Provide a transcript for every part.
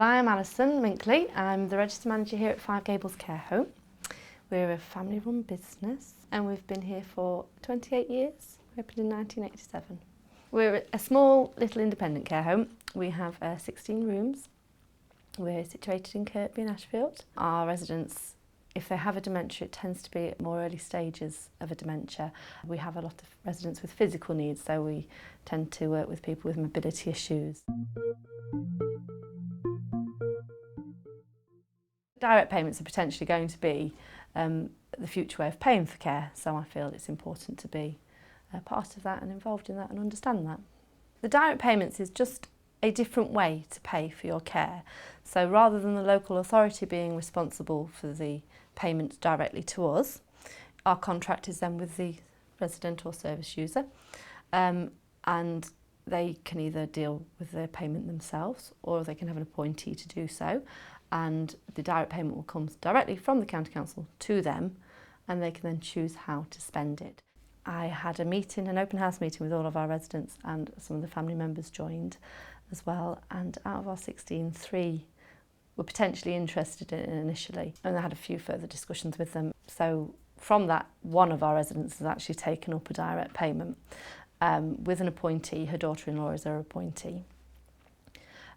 I'm Alison Minkley. I'm the Register Manager here at Five Gables Care Home. We're a family-run business and we've been here for 28 years. We opened in 1987. We're a small little independent care home. We have 16 rooms. We're situated in Kirkby in Ashfield. Our residents, if they have a dementia, it tends to be at more early stages of a dementia. We have a lot of residents with physical needs, so we tend to work with people with mobility issues. Direct payments are potentially going to be the future way of paying for care, so I feel it's important to be part of that and involved in that and understand that. The direct payments is just a different way to pay for your care. So rather than the local authority being responsible for the payment directly to us, our contract is then with the resident or service user, and they can either deal with the payment themselves or they can have an appointee to do so, and the direct payment will come directly from the County Council to them and they can then choose how to spend it. I had a meeting, an open house meeting with all of our residents, and some of the family members joined as well, and out of our 16, 3 were potentially interested in it initially, and I had a few further discussions with them. So from that, one of our residents has actually taken up a direct payment with an appointee. Her daughter-in-law is her appointee.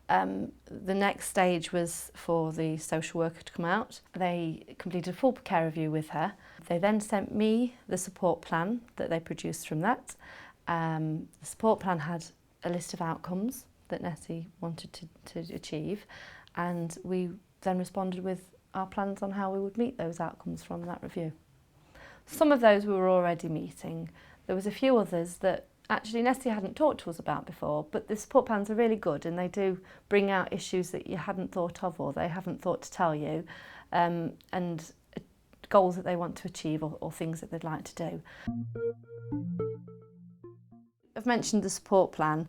The next stage was for the social worker to come out. They completed a full care review with her. They then sent me the support plan that they produced from that. The support plan had a list of outcomes that Nessie wanted to achieve, and we then responded with our plans on how we would meet those outcomes from that review. Some of those we were already meeting. There was a few others that actually Nessie hadn't talked to us about before, but the support plans are really good and they do bring out issues that you hadn't thought of or they haven't thought to tell you, and goals that they want to achieve or things that they'd like to do. I've mentioned the support plan.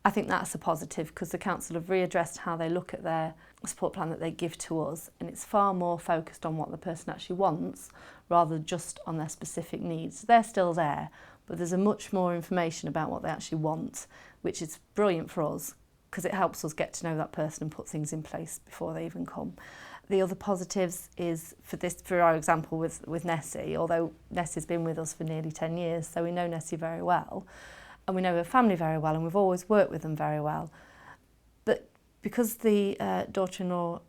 I think that's a positive because the council have readdressed how they look at their support plan that they give to us, and it's far more focused on what the person actually wants rather than just on their specific needs. They're still there, but there's a much more information about what they actually want, which is brilliant for us because it helps us get to know that person and put things in place before they even come. The other positives is for our example with Nessie, although Nessie's been with us for nearly 10 years, so we know Nessie very well, and we know her family very well, and we've always worked with them very well. But because the daughter-in-law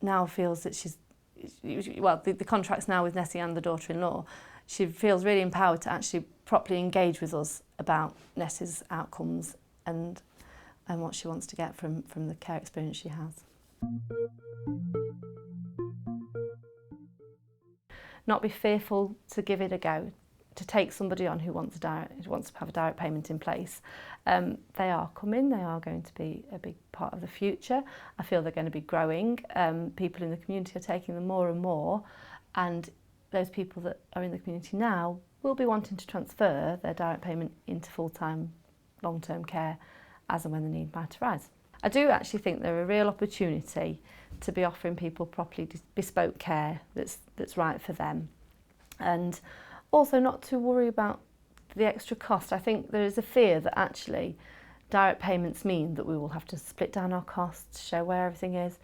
now feels that the contract's now with Nessie and the daughter-in-law, she feels really empowered to actually properly engage with us about Nessie's outcomes and what she wants to get from the care experience she has. Not be fearful to give it a go, to take somebody on who wants to have a direct payment in place. They are coming, they are going to be a big part of the future. I feel they're going to be growing. People in the community are taking them more and more, and those people that are in the community now will be wanting to transfer their direct payment into full-time long-term care as and when the need might arise. I do actually think they're a real opportunity to be offering people properly bespoke care that's right for them, and also not to worry about the extra cost. I think there is a fear that actually direct payments mean that we will have to split down our costs, show where everything is,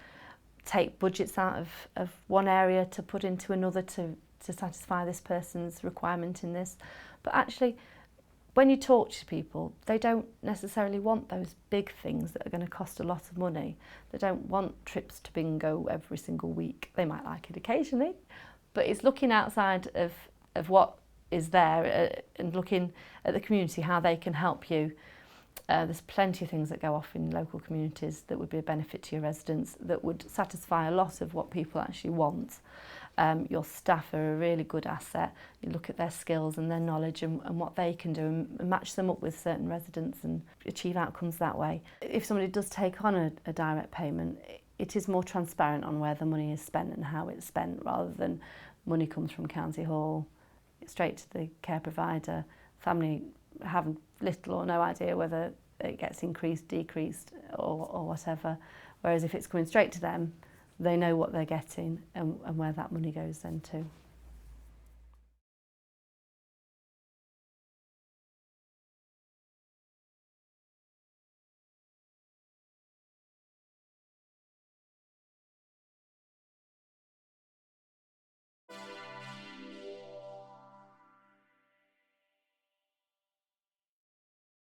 take budgets out of one area to put into another to satisfy this person's requirement in this. But actually, when you talk to people, they don't necessarily want those big things that are going to cost a lot of money. They don't want trips to bingo every single week. They might like it occasionally, but it's looking outside of what is there and looking at the community, how they can help you. There's plenty of things that go off in local communities that would be a benefit to your residents, that would satisfy a lot of what people actually want. Your staff are a really good asset. You look at their skills and their knowledge and what they can do and match them up with certain residents and achieve outcomes that way. If somebody does take on a direct payment, it is more transparent on where the money is spent and how it's spent, rather than money comes from County Hall, straight to the care provider. Family have little or no idea whether it gets increased, decreased or whatever. Whereas if it's coming straight to them, they know what they're getting and where that money goes then to.